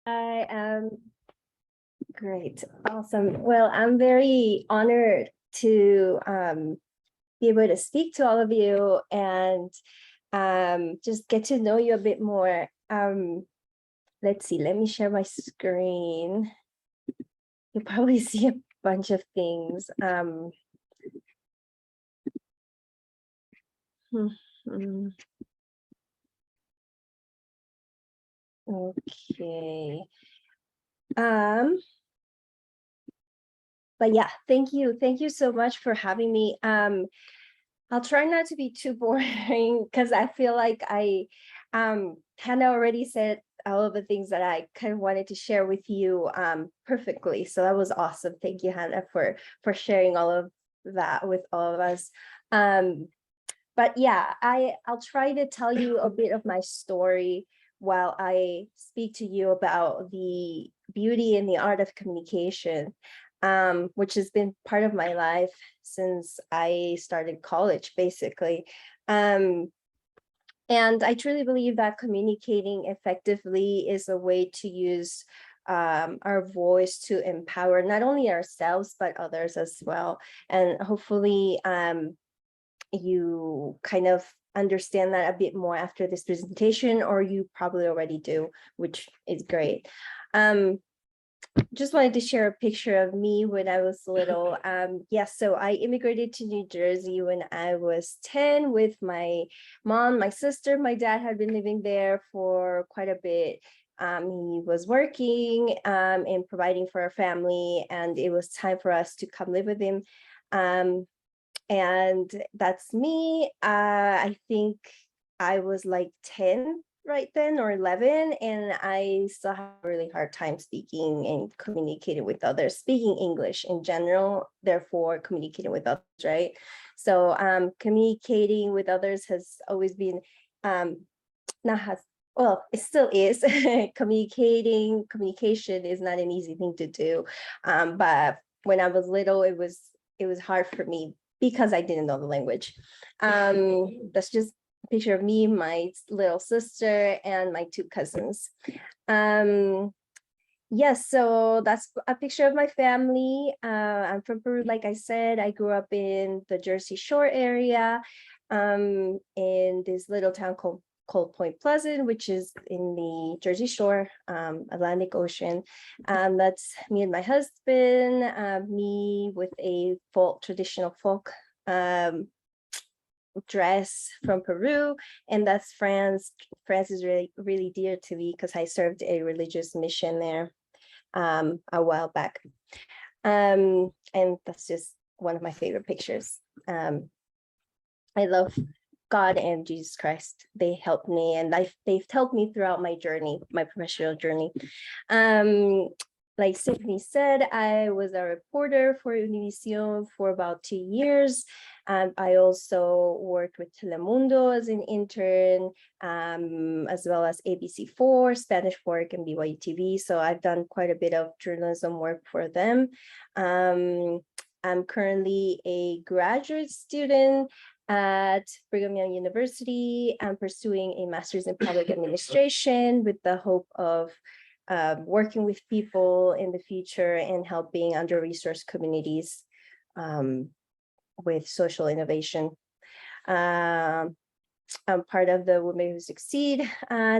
I am great. Awesome. Well, I'm very honored to be able to speak to all of you and just get to know you a bit more. Let's see, let me share my screen. You'll probably see a bunch of things. Okay. But yeah, thank you. Thank you so much for having me. I'll try not to be too boring because I feel like Hannah already said all of the things that I kind of wanted to share with you perfectly. So that was awesome. Thank you, Hannah, for sharing all of that with all of us. But yeah, I'll try to tell you a bit of my story while I speak to you about the beauty and the art of communication, which has been part of my life since I started college, basically. And I truly believe that communicating effectively is a way to use our voice to empower not only ourselves, but others as well. And hopefully, you kind of understand that a bit more after this presentation, or you probably already do, which is great. Just wanted to share a picture of me when I was little. Yes, so I immigrated to New Jersey when I was 10 with my mom, my sister. My dad had been living there for quite a bit. He was working and providing for our family, and it was time for us to come live with him. And that's me. I think I was like 10 right then, or 11, and I still have a really hard time speaking and communicating with others, speaking English in general, therefore communicating with others, right? So communicating with others has always been, well, it still is. Communication is not an easy thing to do. But when I was little, it was hard for me because I didn't know the language. That's just a picture of me, my little sister, and my two cousins. Yes, so that's a picture of my family. I'm from Peru, like I said. I grew up in the Jersey Shore area, in this little town called Point Pleasant, which is in the Jersey Shore, Atlantic Ocean. That's me and my husband, me with a traditional folk dress from Peru, and that's France. France is really, really dear to me because I served a religious mission there a while back. And that's just one of my favorite pictures. I love God and Jesus Christ. They helped me, and they've helped me throughout my journey, my professional journey. Like Stephanie said, I was a reporter for Univision for about 2 years. I also worked with Telemundo as an intern, as well as ABC4, Spanish Work, and BYU TV. So I've done quite a bit of journalism work for them. I'm currently a graduate student at Brigham Young University. I'm pursuing a master's in public administration with the hope of working with people in the future and helping under-resourced communities with social innovation. I'm part of the Women Who Succeed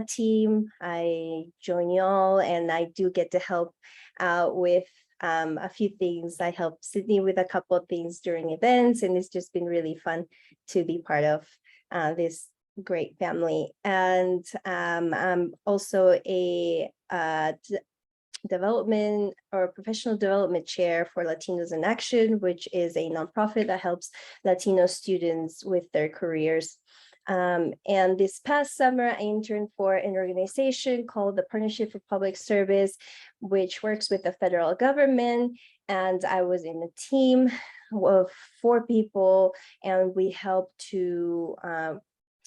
team. I join y'all, and I do get to help out with a few things. I help Sydney with a couple of things during events, and it's just been really fun to be part of this great family. And I'm also a development or professional development chair for Latinos in Action, which is a nonprofit that helps Latino students with their careers. And this past summer, I interned for an organization called the Partnership for Public Service, which works with the federal government. And I was in a team of 4 people, and we helped to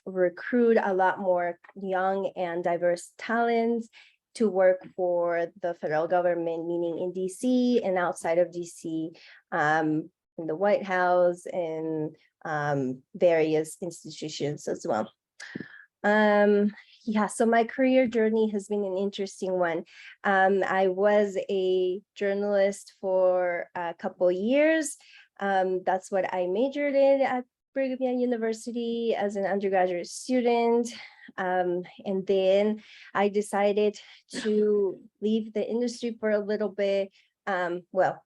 recruit a lot more young and diverse talents to work for the federal government, meaning in DC and outside of DC, in the White House and various institutions as well. Yeah, so my career journey has been an interesting one. I was a journalist for a couple years. That's what I majored in at Brigham Young University as an undergraduate student. And then I decided to leave the industry for a little bit. Well,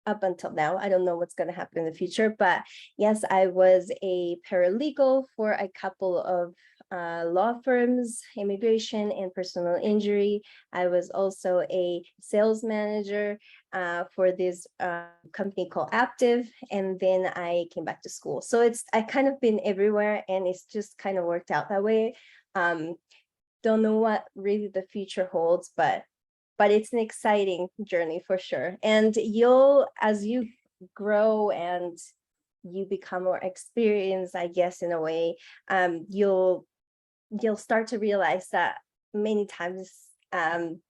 up until now, I don't know what's going to happen in the future, but yes, I was a paralegal for a couple of law firms, immigration and personal injury. I was also a sales manager for this company called Aptive, and then I came back to school. So I kind of been everywhere, and it's just kind of worked out that way. Don't know what really the future holds, but it's an exciting journey for sure. And as you grow and you become more experienced, I guess, in a way, you'll start to realize that many times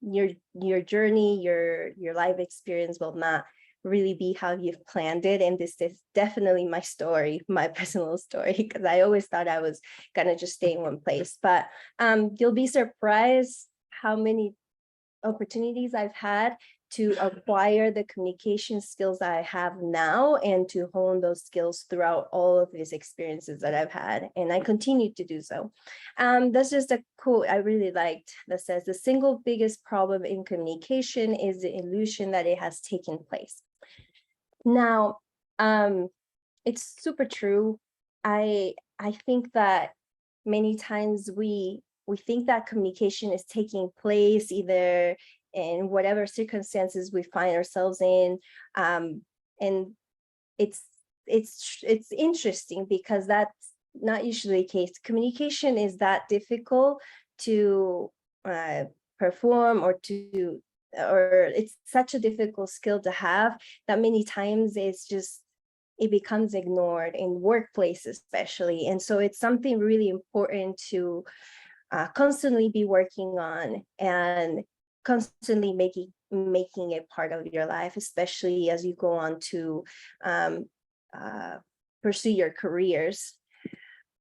your journey, your life experience will not really be how you've planned it. And this is definitely my story, my personal story, because I always thought I was gonna just stay in one place. But you'll be surprised how many opportunities I've had to acquire the communication skills I have now and to hone those skills throughout all of these experiences that I've had. And I continue to do so. That's just a quote I really liked that says, the single biggest problem in communication is the illusion that it has taken place. Now, it's super true. I think that many times we think that communication is taking place either in whatever circumstances we find ourselves in, and it's interesting because that's not usually the case. Communication is that difficult to perform or it's such a difficult skill to have that many times it becomes ignored in workplaces especially. And so it's something really important to constantly be working on and constantly making it part of your life, especially as you go on to pursue your careers.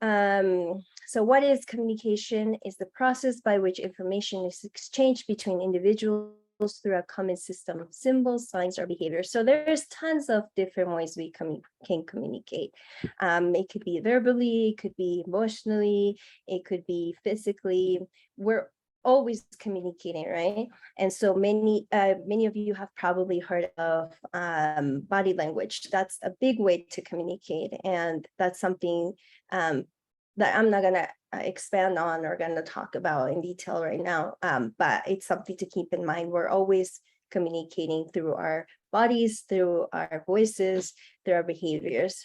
So what is communication? Is the process by which information is exchanged between individuals through a common system of symbols, signs, or behaviors. So there's tons of different ways we can communicate. It could be verbally, it could be emotionally, it could be physically. We're always communicating, right? And so many of you have probably heard of body language. That's a big way to communicate, and that's something that I'm not gonna expand on or gonna talk about in detail right now, but it's something to keep in mind. We're always communicating through our bodies, through our voices, through our behaviors.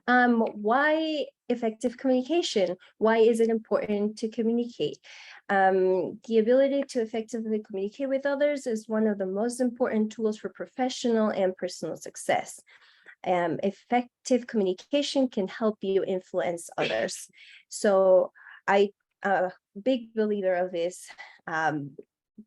Why effective communication? Why is it important to communicate? The ability to effectively communicate with others is one of the most important tools for professional and personal success. Effective communication can help you influence others. So I'm a big believer of this.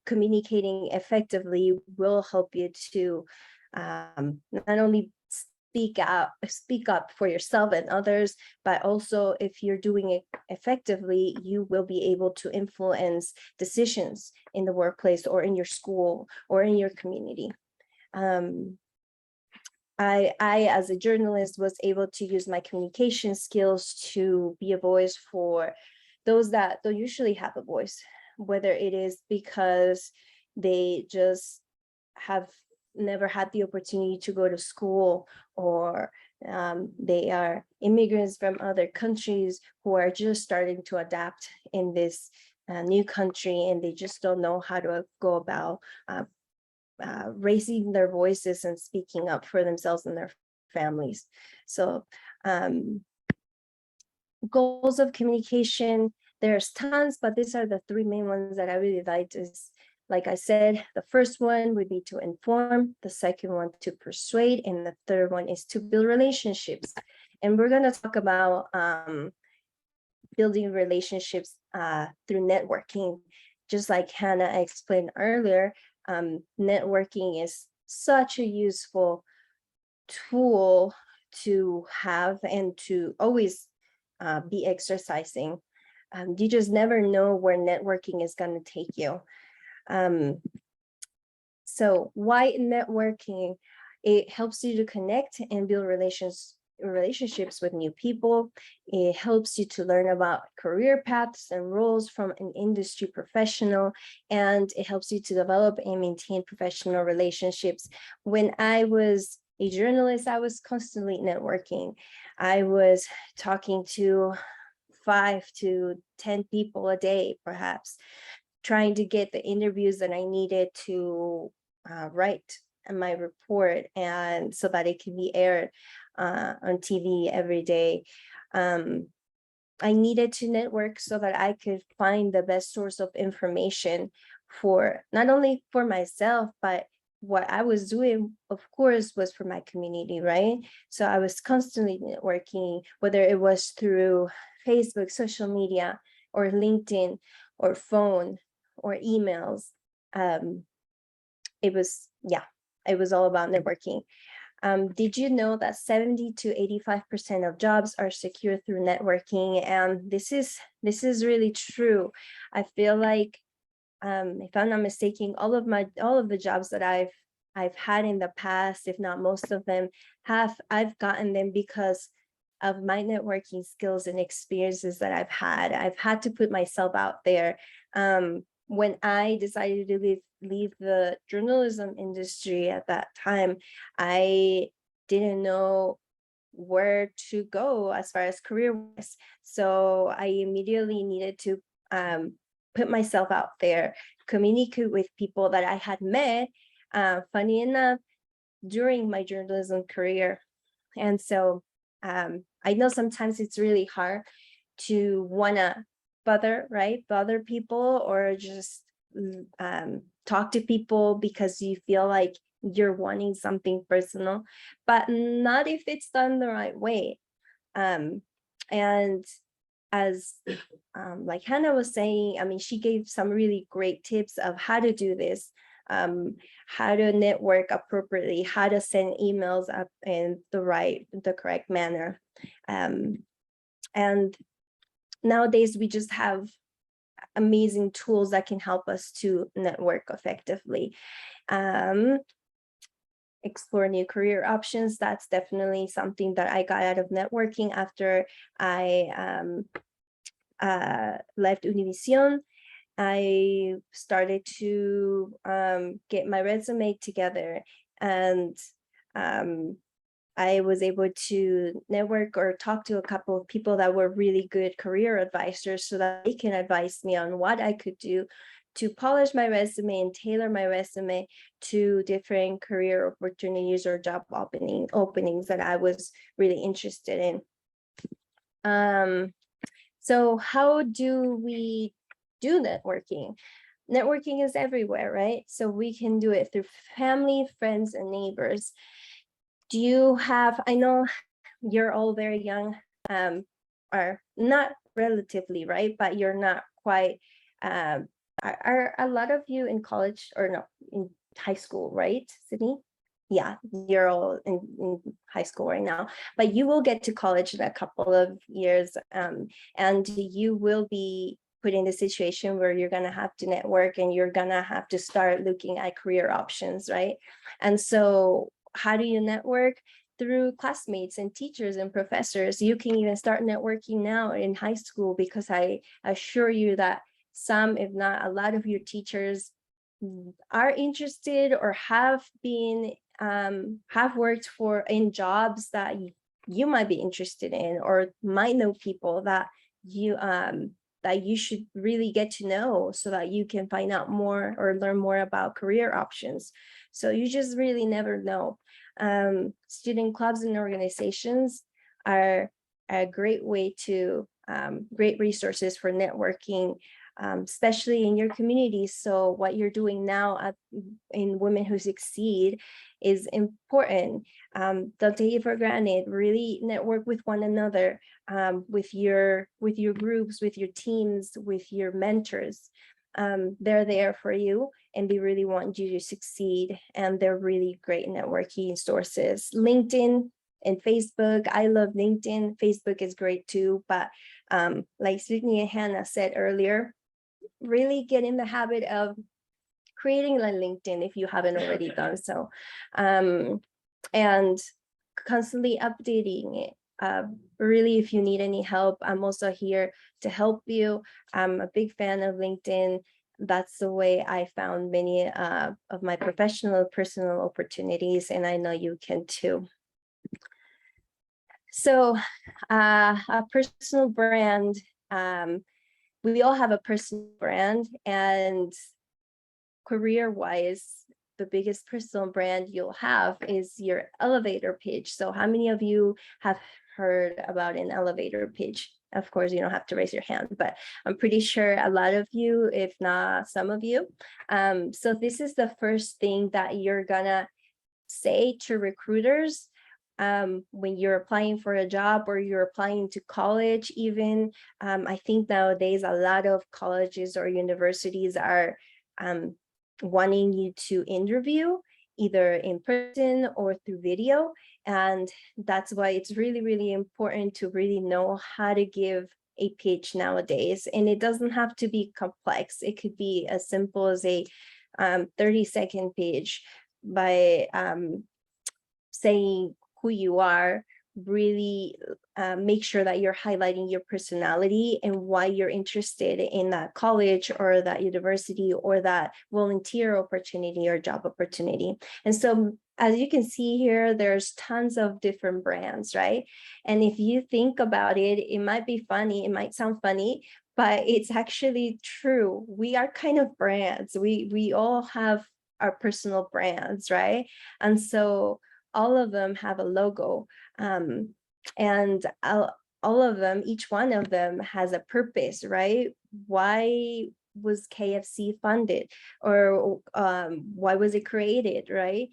Communicating effectively will help you to not only speak up for yourself and others, but also if you're doing it effectively, you will be able to influence decisions in the workplace or in your school or in your community. I, as a journalist, was able to use my communication skills to be a voice for those that don't usually have a voice, whether it is because they just have never had the opportunity to go to school, or they are immigrants from other countries who are just starting to adapt in this new country, and they just don't know how to go about raising their voices and speaking up for themselves and their families. So goals of communication, there's tons, but these are the three main ones that I really liked. Is, like I said, the first one would be to inform, the second one to persuade, and the third one is to build relationships. And we're going to talk about building relationships through networking. Just like Hannah explained earlier, networking is such a useful tool to have and to always be exercising. You just never know where networking is going to take you. So why networking? It helps you to connect and build relationships with new people. It helps you to learn about career paths and roles from an industry professional, and it helps you to develop and maintain professional relationships. When I was a journalist, I was constantly networking. I was talking to 5 to 10 people a day, perhaps, trying to get the interviews that I needed to write my report, and so that it can be aired on TV every day. I needed to network so that I could find the best source of information for not only for myself, but what I was doing, of course, was for my community, right? So I was constantly networking, whether it was through Facebook, social media, or LinkedIn, or phone, or emails. It was all about networking. Did you know that 70 to 85% of jobs are secure through networking? And this is really true. I feel like, if I'm not mistaken, all of the jobs that I've had in the past, if not most of them, I've gotten them because of my networking skills and experiences that I've had. I've had to put myself out there. When I decided to leave the journalism industry at that time, I didn't know where to go as far as career-wise. So I immediately needed to put myself out there, communicate with people that I had met, funny enough, during my journalism career. And so I know sometimes it's really hard to wanna bother people, or just talk to people because you feel like you're wanting something personal, but not if it's done the right way. And as like Hannah was saying, I mean, she gave some really great tips of how to do this, how to network appropriately, how to send emails up in the correct manner. And nowadays we just have amazing tools that can help us to network effectively. Explore new career options. That's definitely something that I got out of networking after I left Univision. I started to get my resume together, and I was able to network or talk to a couple of people that were really good career advisors, so that they can advise me on what I could do to polish my resume and tailor my resume to different career opportunities or job openings that I was really interested in. So how do we do networking? Networking is everywhere, right? So we can do it through family, friends, and neighbors. Do you have, I know you're all very young, or not relatively, right? But you're not quite, are a lot of you in college, or no, in high school, right, Sydney? Yeah, you're all in high school right now, but you will get to college in a couple of years, and you will be put in the situation where you're gonna have to network, and you're gonna have to start looking at career options, right? And so how do you network? Through classmates and teachers and professors. You can even start networking now in high school, because I assure you that some, if not a lot of your teachers are interested or have been have worked in jobs that you might be interested in, or might know people that you should really get to know, so that you can find out more or learn more about career options. So you just really never know. Student clubs and organizations are a great way to great resources for networking, especially in your community. So what you're doing now in Women Who Succeed is important. Don't take it for granted. Really network with one another, with your groups, with your teams, with your mentors. They're there for you, and they really want you to succeed, and they're really great networking sources. LinkedIn and Facebook. I love LinkedIn. Facebook is great too, but like Sydney and Hannah said earlier, really get in the habit of creating a LinkedIn if you haven't already done so, and constantly updating it. Really, if you need any help, I'm also here to help you. I'm a big fan of LinkedIn. That's the way I found many of my professional, personal opportunities, and I know you can too. So a personal brand, we all have a personal brand, and career-wise, the biggest personal brand you'll have is your elevator pitch. So how many of you have heard about an elevator pitch? Of course, you don't have to raise your hand, but I'm pretty sure a lot of you, if not some of you. So this is the first thing that you're gonna say to recruiters when you're applying for a job or you're applying to college even. I think nowadays a lot of colleges or universities are wanting you to interview either in person or through video. And that's why it's really, really important to really know how to give a pitch nowadays. And it doesn't have to be complex. It could be as simple as a 30-second pitch by saying who you are. Really make sure that you're highlighting your personality and why you're interested in that college or that university or that volunteer opportunity or job opportunity. And so as you can see here, there's tons of different brands, right? And if you think about it, it might be funny, it might sound funny, but it's actually true. We are kind of brands. We all have our personal brands, right? And so all of them have a logo, and all of them, each one of them has a purpose, right? Why was KFC funded, or why was it created, right?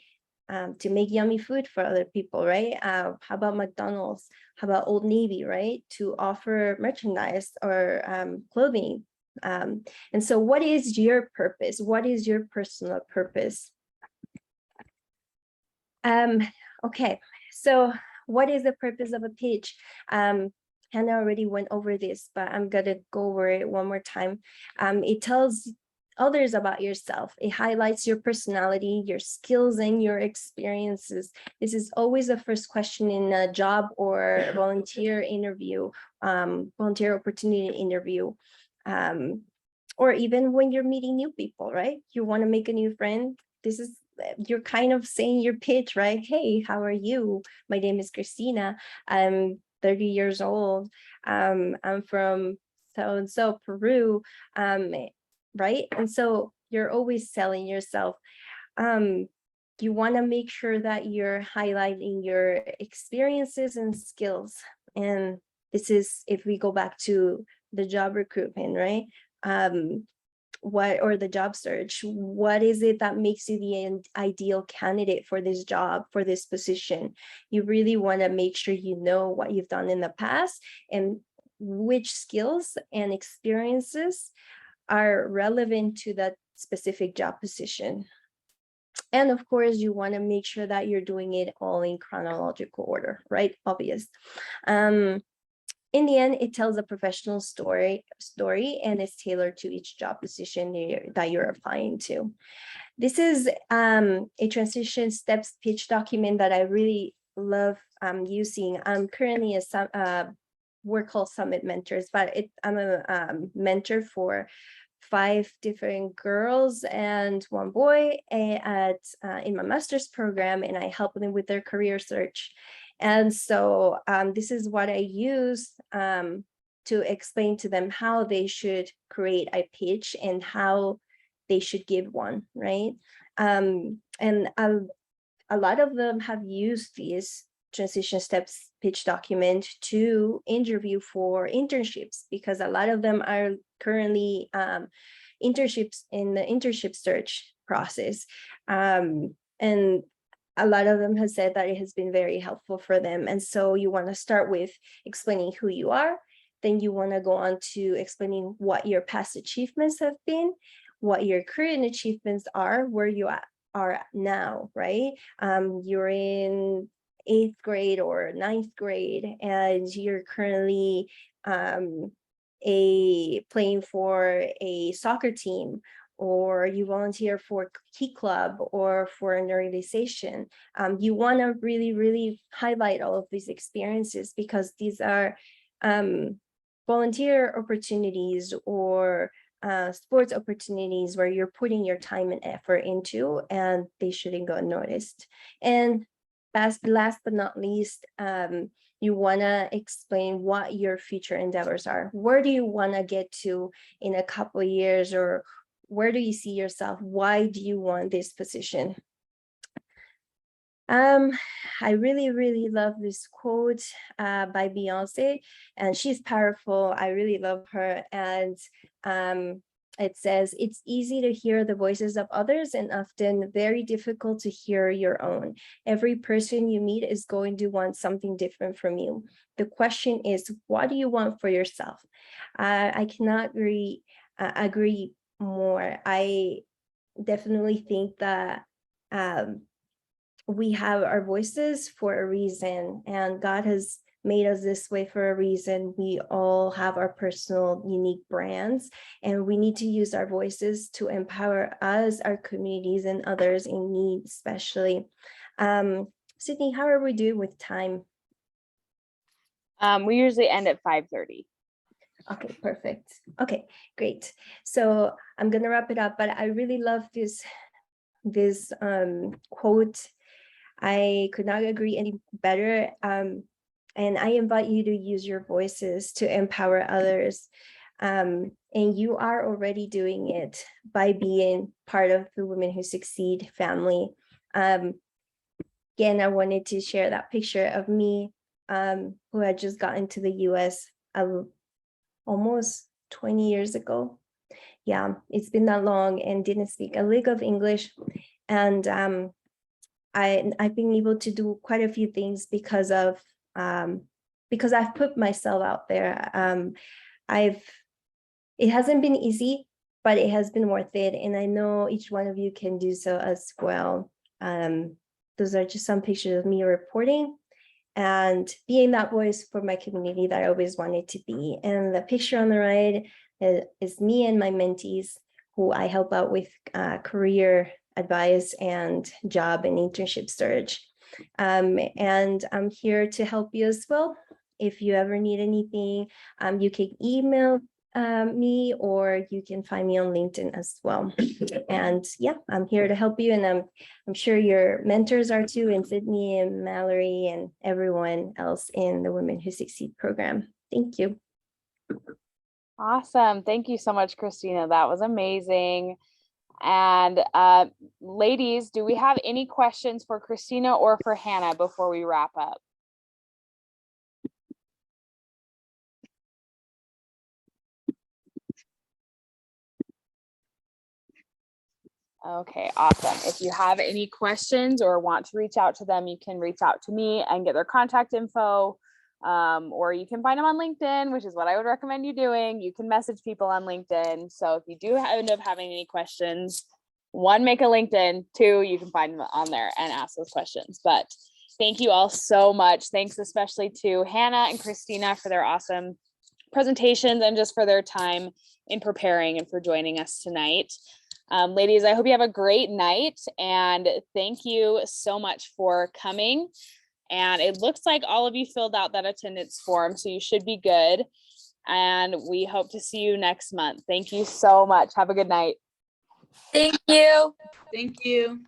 To make yummy food for other people, right? How about McDonald's? How about Old Navy, right? To offer merchandise or clothing. And so what is your purpose? What is your personal purpose? Okay, so what is the purpose of a pitch? Hannah already went over this, but I'm gonna go over it one more time. It tells others about yourself. It highlights your personality, your skills, and your experiences. This is always the first question in a job or volunteer interview, volunteer opportunity interview, or even when you're meeting new people, right? You want to make a new friend. This is, you're kind of saying your pitch, right? Hey, how are you? My name is Cristina. I'm 30 years old. I'm from so-and-so, Peru, right? And so you're always selling yourself. You want to make sure that you're highlighting your experiences and skills. And this is, if we go back to the job recruitment, right? Or the job search, what is it that makes you the ideal candidate for this job, for this position? You really want to make sure you know what you've done in the past and which skills and experiences are relevant to that specific job position. And of course, you want to make sure that you're doing it all in chronological order, right? Obvious. In the end, it tells a professional story, and it's tailored to each job position that you're applying to. This is a transition steps pitch document that I really love using. I'm currently we're called Summit Mentors, but I'm a mentor for 5 different girls and 1 boy in my master's program, and I help them with their career search. And so this is what I use to explain to them how they should create a pitch and how they should give one, right? And a lot of them have used these transition steps pitch document to interview for internships, because a lot of them are currently internships in the internship search process. And a lot of them have said that it has been very helpful for them. And so you want to start with explaining who you are. Then you want to go on to explaining what your past achievements have been, what your current achievements are, where you are now, right? You're in 8th grade or 9th grade, and you're currently playing for a soccer team, or you volunteer for Key Club or for an organization. You want to really, really highlight all of these experiences, because these are volunteer opportunities or sports opportunities where you're putting your time and effort into, and they shouldn't go unnoticed. And last but not least, you want to explain what your future endeavors are. Where do you want to get to in a couple of years, or where do you see yourself? Why do you want this position? I really, really love this quote by Beyonce, and she's powerful. I really love her. And it says, "It's easy to hear the voices of others and often very difficult to hear your own. Every person you meet is going to want something different from you. The question is, what do you want for yourself?" I cannot agree more. I definitely think that we have our voices for a reason, and God has made us this way for a reason. We all have our personal unique brands, and we need to use our voices to empower us, our communities, and others in need, especially. Sydney, how are we doing with time? We usually end at 5:30. Okay, perfect. Okay, great. So I'm gonna wrap it up, but I really love this quote. I could not agree any better. And I invite you to use your voices to empower others. And you are already doing it by being part of the Women Who Succeed family. Again, I wanted to share that picture of me, who had just gotten to the US almost 20 years ago. Yeah, it's been that long, and didn't speak a lick of English. And I've been able to do quite a few things because I've put myself out there. It hasn't been easy, but it has been worth it. And I know each one of you can do so as well. Those are just some pictures of me reporting and being that voice for my community that I always wanted to be. And the picture on the right is me and my mentees, who I help out with career advice and job and internship search. And I'm here to help you as well. If you ever need anything, you can email me, or you can find me on LinkedIn as well. And yeah, I'm here to help you, and I'm sure your mentors are too, and Sydney and Mallory and everyone else in the Women Who Succeed program. Thank you. Awesome. Thank you so much, Cristina. That was amazing. And ladies, do we have any questions for Cristina or for Hannah before we wrap up? Okay, awesome. If you have any questions or want to reach out to them, you can reach out to me and get their contact info. Or you can find them on LinkedIn, which is what I would recommend you doing. You can message people on LinkedIn. So if you do end up having any questions, 1, make a LinkedIn, 2, you can find them on there and ask those questions. But thank you all so much. Thanks especially to Hannah and Cristina for their awesome presentations and just for their time in preparing and for joining us tonight. Ladies, I hope you have a great night, and thank you so much for coming. And it looks like all of you filled out that attendance form, so you should be good. And we hope to see you next month. Thank you so much. Have a good night. Thank you. Thank you.